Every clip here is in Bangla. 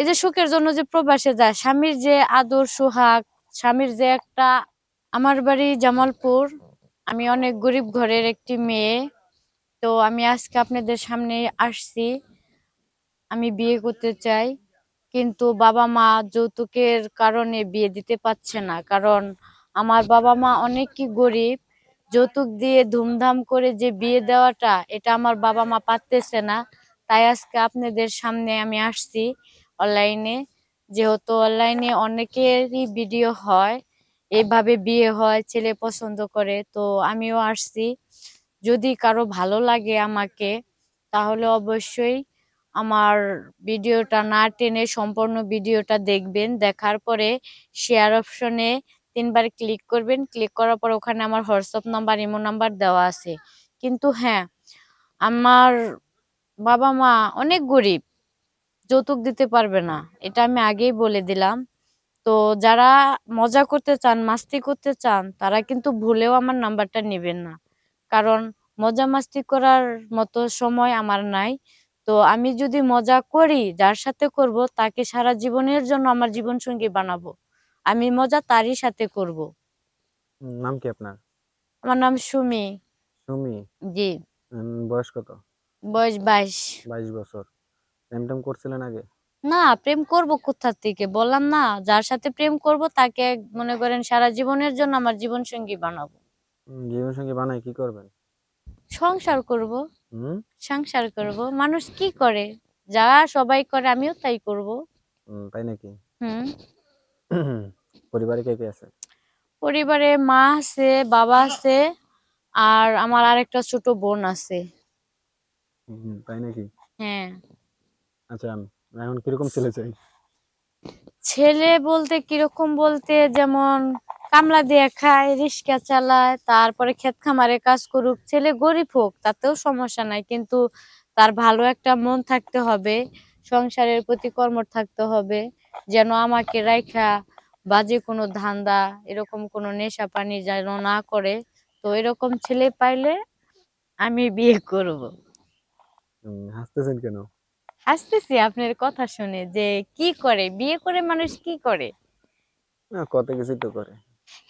এই যে সুখের জন্য যে প্রবাসে যায়, স্বামীর যে আদর সোহাগ, স্বামীর যে একটা। আমার বাড়ি জামালপুর। আমি অনেক গরিব ঘরের একটি মেয়ে। তো আমি আজকে আপনাদের সামনে আসছি। আমি বিয়ে করতে চাই, কিন্তু বাবা মা যৌতুকের কারণে বিয়ে দিতে পারছে না। কারণ আমার বাবা মা অনেকই গরিব। যৌতুক দিয়ে ধুমধাম করে যে বিয়ে দেওয়াটা, এটা আমার বাবা মা পারতেছে না। তাই আজকে আপনাদের সামনে আমি আসছি অনলাইনে। যেহেতু অনলাইনে অনেকেরই ভিডিও হয়, এইভাবে বিয়ে হয়, ছেলে পছন্দ করে, তো আমিও আসছি। যদি কারো ভালো লাগে আমাকে, তাহলে অবশ্যই আমার ভিডিওটা না টেনে সম্পূর্ণ ভিডিওটা দেখবেন। দেখার পরে শেয়ার অপশনে 3 বার ক্লিক করবেন। ক্লিক করার পর ওখানে আমার হোয়াটসঅ্যাপ নাম্বার, ইমো নাম্বার দেওয়া আছে। কিন্তু হ্যাঁ, আমার বাবা মা অনেক গরিব, যৌতুক দিতে পারবে না, এটা আমি আগেই বলে দিলাম। তো যারা মজা করতে চান, মাস্তি করতে চান, তারা কিন্তু ভুলেও আমার নাম্বারটা নেবেন না। কারণ মজা মাস্তি করার মতো সময় আমার নাই। তো আমি যদি মজা করি, যার সাথে করব তাকে সারা জীবনের জন্য আমার জীবন সঙ্গী বানাবো। আমি মজা তারই সাথে করব। নাম কি আপনার? আমার নাম সুমি। সুমি। জি। বয়স কত? বয়স 22। 22 বছর। প্রেম টেম করছিলেন আগে? না, প্রেম করব কোথা থেকে? বললাম না, যার সাথে প্রেম করব তাকে মনে করেন সারা জীবনের জন্য আমার জীবন সঙ্গী বানাবো। জীবন সঙ্গী বানাই কি করবেন? সংসার করব। হুম। সংসার করব। মানুষ কি করে, যা সবাই করে আমিও তাই করব। তাই নাকি? হুম। পরিবারে কে কে আছে? পরিবারে মা আছে, বাবা আছে, আর আমার আরেকটা ছোট বোন আছে। তাই নাকি? হ্যাঁ। আচ্ছা, এখন কিরকম ছেলে চাই? ছেলে বলতে কিরকম বলতে, যেমন কামলা দিয়ে খায়, রিক্সা চালায়, তারপরে ক্ষেত খামারে কাজ করুক, ছেলে গরিব হোক তাতেও সমস্যা নাই, কিন্তু তার ভালো একটা মন থাকতে হবে, সংসারের প্রতি কর্মঠ থাকতে হবে, যেন আমাকে রাইখা বাজে কোনো ধান্দা, এরকম কোনো নেশা পানি যেন না করে। তো এরকম ছেলে পাইলে আমি বিয়ে করব। হাসতেছেন কেন? হাসতেছি আপনার কথা শুনে, যে কি করে বিয়ে করে, মানুষ কি করে। না, কত কিছুই তো করে।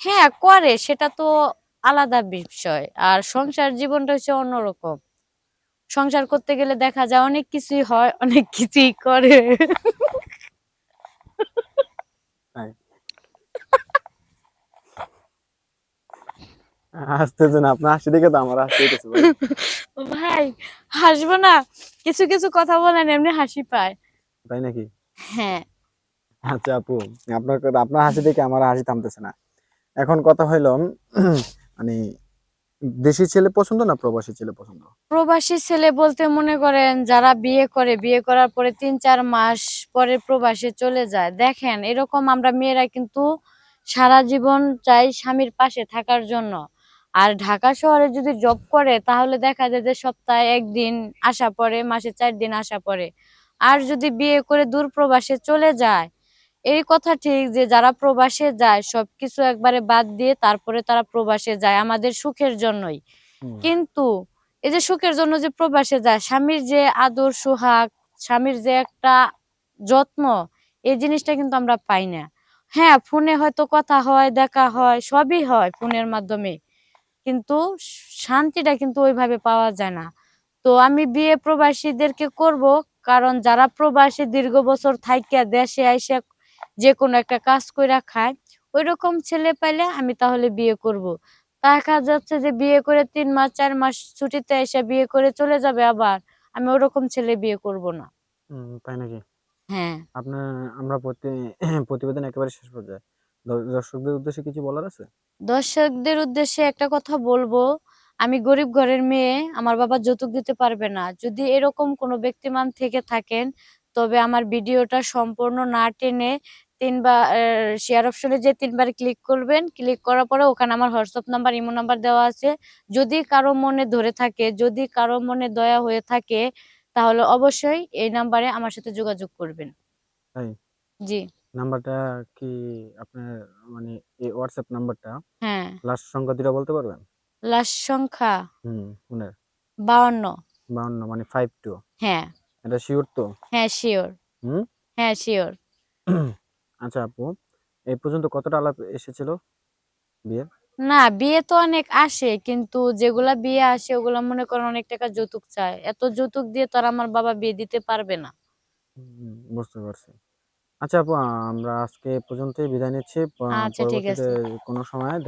হ্যাঁ করে, সেটা তো আলাদা বিষয়। আর সংসার জীবনটা হচ্ছে অন্যরকম। সংসার করতে গেলে দেখা যায় অনেক কিছুই হয়, অনেক কিছুই করে। তাই হাসতেছেন? আপনার হাসি দেখে তো আমার হাসি হইতেছে ভাই। ভাই, হাসবো না? কিছু কিছু কথা বলেন এমনি হাসি পায়। তাই নাকি? হ্যাঁ। আচ্ছা আপু, আপনার হাসি দেখে আমার হাসি থামতেছে না। এখন কথা হইলো, মানে দেশি ছেলে পছন্দ না প্রবাসী ছেলে পছন্দ? প্রবাসী ছেলে বলতে মনে করেন যারা বিয়ে করে, বিয়ে করার পরে 3-4 মাস পরে প্রবাসে চলে যায়, দেখেন এরকম আমরা মেয়েরা কিন্তু সারা জীবন চাই স্বামীর পাশে থাকার জন্য। আর ঢাকা শহরে যদি জব করে, তাহলে দেখা যায় যে সপ্তাহে 1 দিন আসা পড়ে, মাসে 4 দিন আসা পড়ে। আর যদি বিয়ে করে দূর প্রবাসে চলে যায়, এই কথা ঠিক যে যারা প্রবাসে যায় সবকিছু একবারে বাদ দিয়ে তারপরে তারা প্রবাসে যায় আমাদের সুখের জন্যই। হুম। কিন্তু এই যে সুখের জন্য যে প্রবাসে যায়, স্বামীর যে আদর সোহাগ, স্বামীর যে একটা যত্ন, এই জিনিসটা কিন্তু আমরা পাই না। হ্যাঁ, ফোনে হয়তো কথা হয়, দেখা হয়, সবই হয় ফোনের মাধ্যমে, কিন্তু শান্তিটা কিন্তু ওইভাবে পাওয়া যায় না। তো আমি বিয়ে প্রবাসীদেরকে করব, কারণ যারা প্রবাসী দীর্ঘ বছর থাইকা দেশে আইসা যে কোনো একটা কাজ কইরা খায়, ওইরকম ছেলে পাইলে আমি তাহলে বিয়ে করব। দেখা যাচ্ছে যে বিয়ে করে 3 মাস 4 মাস ছুটিতে এসে বিয়ে করে চলে যাবে আবার, আমি ওরকম ছেলে বিয়ে করব না। তাই নাকি? হ্যাঁ। আপনার আমরা প্রতিবেদন একেবারে শেষ পর্যায়ে, দর্শকদের উদ্দেশ্যে কিছু বলার আছে? দর্শকদের উদ্দেশ্যে একটা কথা বলবো, আমি গরিব ঘরের মেয়ে, আমার বাবা যৌতুক দিতে পারবে না। যদি এরকম কোনো ব্যক্তিমান থেকে থাকেন, তবে আমার ভিডিওটা সম্পূর্ণ না টেনে 3 বার শেয়ার অপশনে যে 3 বার ক্লিক করবেন। ক্লিক করার পরে ওখানে আমার হোয়াটসঅ্যাপ নাম্বার, ইমো নাম্বার দেওয়া আছে। যদি কারো মনে ধরে থাকে, যদি কারো মনে দয়া হয়ে থাকে, তাহলে অবশ্যই এই নাম্বারে আমার সাথে যোগাযোগ করবেন। তাই? জি। নাম্বারটা কি আপনার, মানে এই হোয়াটসঅ্যাপ নাম্বারটা হ্যাঁ। লাস্ট সংখ্যা দুটা বলতে পারবেন? লাস্ট সংখ্যা ফোনের 52। 52, মানে 52? হ্যাঁ। এটা শিওর তো? হ্যাঁ, শিওর। হুম। হ্যাঁ, শিওর। আচ্ছা আপু, এই পর্যন্ত কতটা আলাপ এসেছিল বিয়ের? না, বিয়ে তো অনেক আসে, কিন্তু যেগুলা বিয়ে আসে ওগুলা মনে করেন অনেক টাকা যৌতুক চায়। এত যৌতুক দিয়ে তো আর আমার বাবা বিয়ে দিতে পারবে না। বুঝতে পারছি। আচ্ছা আপু, আমরা আজকে এ পর্যন্তই বিদায় নিচ্ছি। আচ্ছা, ঠিক পরবর্তীতে আছে। কোনো সময়